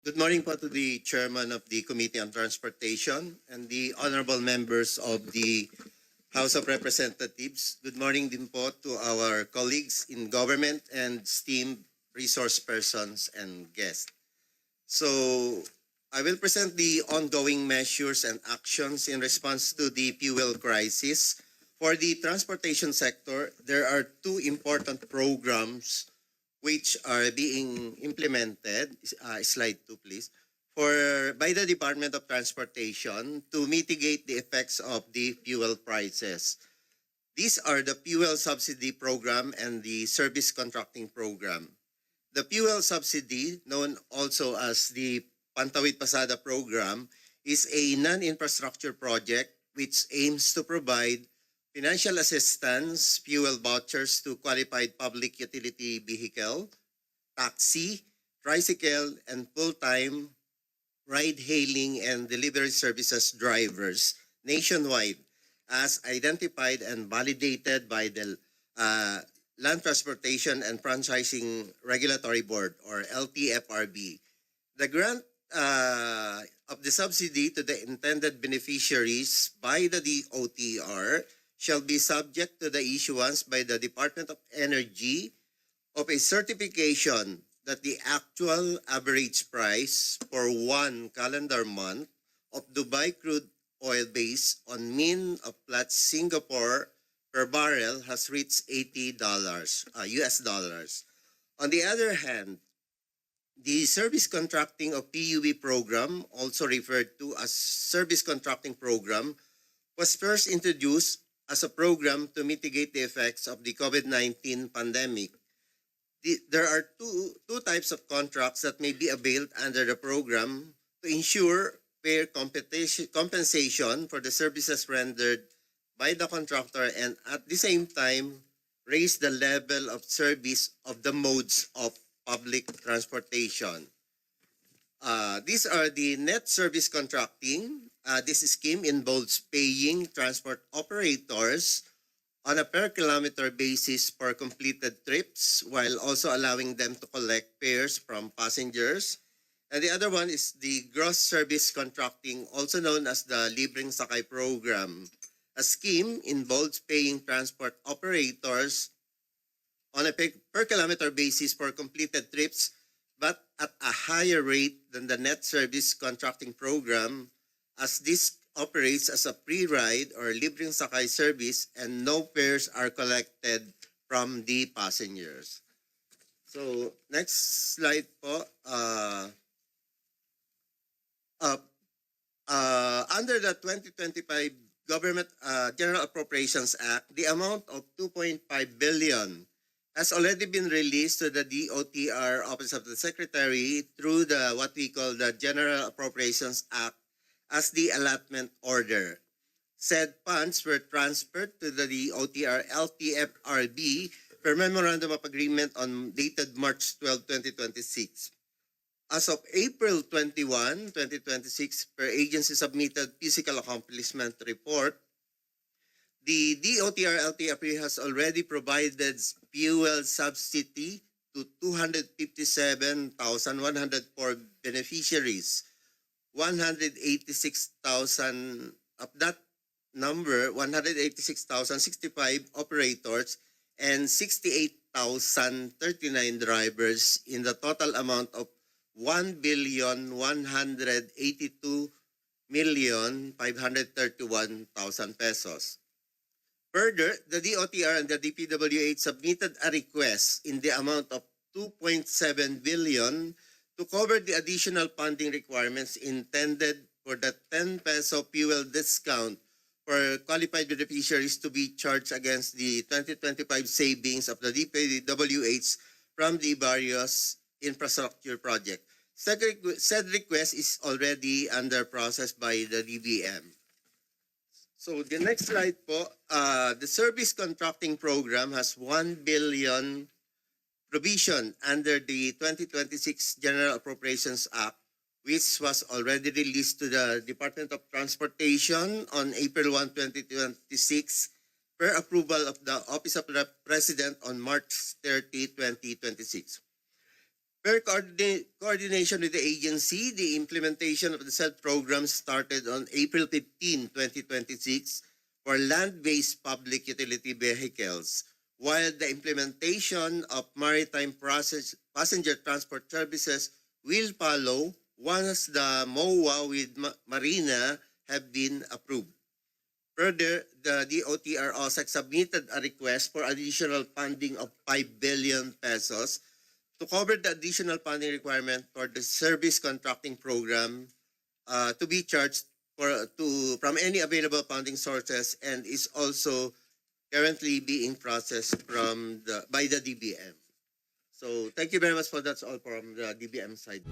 Good morning po to the chairman of the Committee on Transportation and the honorable members of the House of Representatives. Good morning din po to our colleagues in government and esteemed resource persons and guests. So I will present the ongoing measures and actions in response to the fuel crisis. For the transportation sector, there are two important programs which are being implemented, slide 2 please, by the Department of Transportation to mitigate the effects of the fuel prices. These are the fuel subsidy program and the service contracting program. The fuel subsidy, known also as the Pantawid Pasada program, is a non-infrastructure project which aims to provide financial assistance, fuel vouchers to qualified public utility vehicle, taxi, tricycle, and full-time ride-hailing and delivery services drivers nationwide as identified and validated by the Land Transportation and Franchising Regulatory Board or LTFRB. The grant of the subsidy to the intended beneficiaries by the DOTR shall be subject to the issuance by the Department of Energy of a certification that the actual average price for one calendar month of Dubai crude oil based on mean of Platts Singapore per barrel has reached $80 US dollars. On the other hand, the service contracting of PUV program, also referred to as service contracting program, was first introduced as a program to mitigate the effects of the COVID-19 pandemic. There are two types of contracts that may be availed under the program to ensure fair compensation for the services rendered by the contractor and at the same time raise the level of service of the modes of public transportation. These are the net service contracting. This scheme involves paying transport operators on a per kilometer basis for completed trips while also allowing them to collect fares from passengers. And the other one is the gross service contracting, also known as the Libreng Sakay program. A scheme involves paying transport operators on a per kilometer basis for completed trips but at a higher rate than the net service contracting program as this operates as a pre-ride or libreng sakay service and no fares are collected from the passengers. So, next slide po. Under the 2025 Government General Appropriations Act, the amount of 2.5 billion has already been released to the DOTR Office of the Secretary through the what we call the General Appropriations Act as the allotment order. Said funds were transferred to the DOTR LTFRB per Memorandum of Agreement on dated March 12, 2026. As of April 21, 2026, per agency submitted physical accomplishment report, the DOTR LTFRB has already provided fuel subsidy to 257,104 beneficiaries. 186,000 of that number, 186,065 operators and 68,039 drivers in the total amount of 1,182,531,000 pesos. Further, the DOTR and the DPWH submitted a request in the amount of 2.7 billion to cover the additional funding requirements intended for the 10 peso fuel discount for qualified beneficiaries to be charged against the 2025 savings of the DPWH from the various infrastructure project. Said request is already under process by the DBM. So the next slide po, the service contracting program has 1 billion provision under the 2026 General Appropriations Act, which was already released to the Department of Transportation on April 1, 2026 per approval of the Office of the President on March 30, 2026. Coordination with the agency, the implementation of the said program started on April 15, 2026 for land-based public utility vehicles, while the implementation of maritime passenger transport services will follow once the MOA with Marina have been approved. Further, the DOTR OSAC submitted a request for additional funding of 5 billion pesos to cover the additional funding requirement for the service contracting program to be charged from any available funding sources, and is also currently being processed by the DBM. So thank you very much for that's all from the DBM side.